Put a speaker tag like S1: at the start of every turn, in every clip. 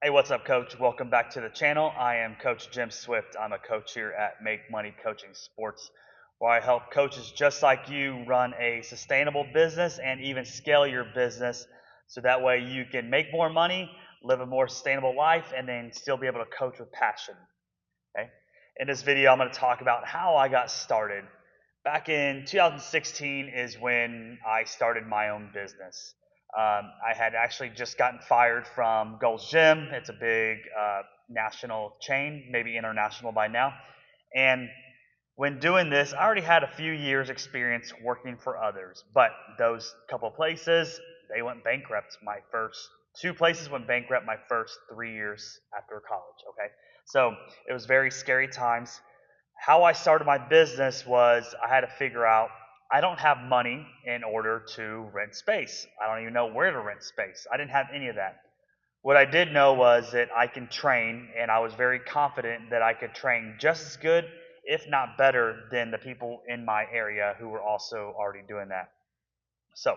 S1: Hey, what's up, Coach? Welcome back to the channel. I am Coach Jim Swift. I'm a coach here at Make Money Coaching Sports, where I help coaches just like you run a sustainable business and even scale your business so that way you can make more money, live a more sustainable life, and then still be able to coach with passion. Okay? In this video, I'm going to talk about how I got started. Back in 2016 is when I started my own business. I had actually just gotten fired from Gold's Gym. It's a big national chain, maybe international by now. And when doing this, I already had a few years experience working for others, but those couple places, they went bankrupt. My first two places went bankrupt my first 3 years after college, okay? So it was very scary times. How I started my business was I had to figure out I don't have money in order to rent space. I don't even know where to rent space. I didn't have any of that. What I did know was that I can train, and I was very confident that I could train just as good, if not better, than the people in my area who were also already doing that. So,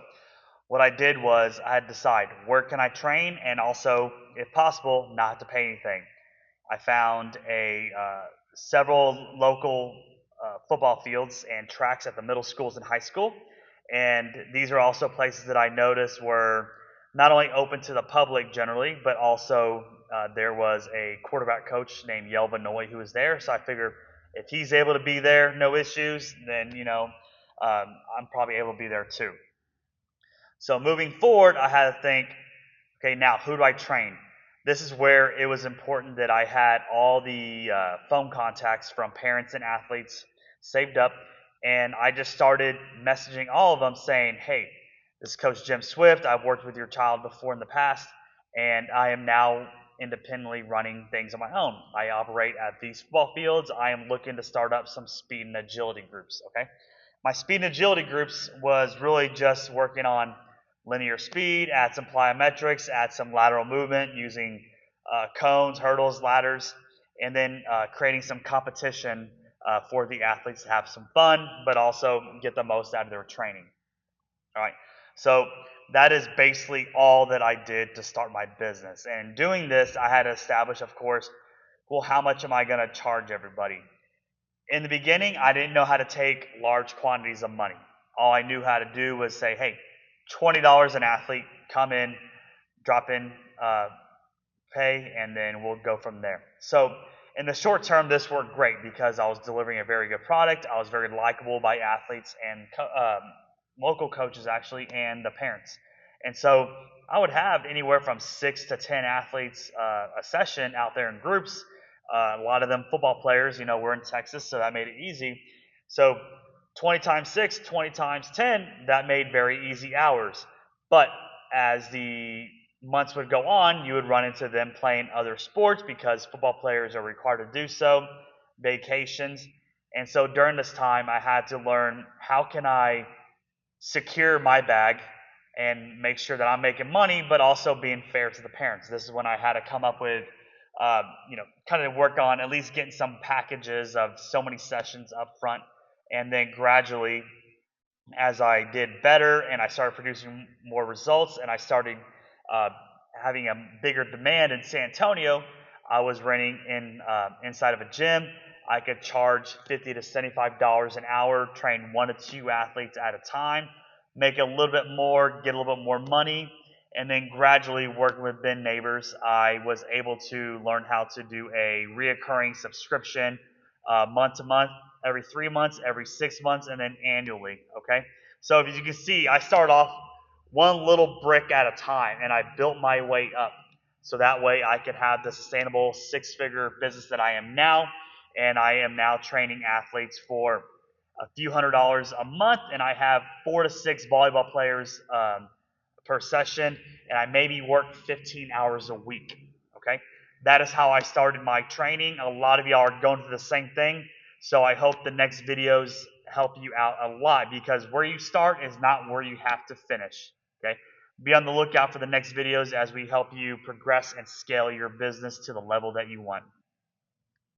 S1: what I did was I had to decide where can I train, and also, if possible, not have to pay anything. I found several local football fields and tracks at the middle schools and high school, and these are also places that I noticed were not only open to the public generally, but also there was a quarterback coach named Yelva Noy who was there. So I figured if he's able to be there, no issues, then I'm probably able to be there too. So moving forward, I had to think, okay, now who do I train? This is where it was important that I had all the phone contacts from parents and athletes saved up, and I just started messaging all of them saying, hey, this is Coach Jim Swift. I've worked with your child before in the past, and I am now independently running things on my own. I operate at these football fields. I am looking to start up some speed and agility groups, okay? My speed and agility groups was really just working on linear speed, add some plyometrics, add some lateral movement using cones, hurdles, ladders, and then creating some competition for the athletes to have some fun, but also get the most out of their training. All right. So that is basically all that I did to start my business. And doing this, I had to establish, of course, well, how much am I going to charge everybody? In the beginning, I didn't know how to take large quantities of money. All I knew how to do was say, hey, $20 an athlete, come in, drop in, pay, and then we'll go from there. So in the short term, this worked great because I was delivering a very good product. I was very likable by athletes and local coaches, actually, and the parents. And so I would have anywhere from 6 to 10 athletes a session out there in groups. A lot of them football players. We're in Texas, so that made it easy. So 20 times 6, 20 times 10, that made very easy hours. But as the months would go on, you would run into them playing other sports because football players are required to do so, vacations. And so during this time, I had to learn how can I secure my bag and make sure that I'm making money, but also being fair to the parents. This is when I had to come up with, kind of work on at least getting some packages of so many sessions up front, and then gradually, as I did better and I started producing more results and I started uh, having a bigger demand in San Antonio, I was renting inside of a gym. I could charge $50 to $75 an hour, train 1 to 2 athletes at a time, make a little bit more, get a little bit more money, and then gradually working with Ben Nabers, I was able to learn how to do a reoccurring subscription month to month, every 3 months, every 6 months, and then annually. Okay, so as you can see, I started off one little brick at a time, and I built my way up. So that way I could have the sustainable 6-figure business that I am now, and I am now training athletes for a few $100s a month, and I have 4 to 6 volleyball players per session, and I maybe work 15 hours a week. Okay, that is how I started my training. A lot of y'all are going through the same thing, so I hope the next videos help you out a lot because where you start is not where you have to finish. Okay, be on the lookout for the next videos as we help you progress and scale your business to the level that you want.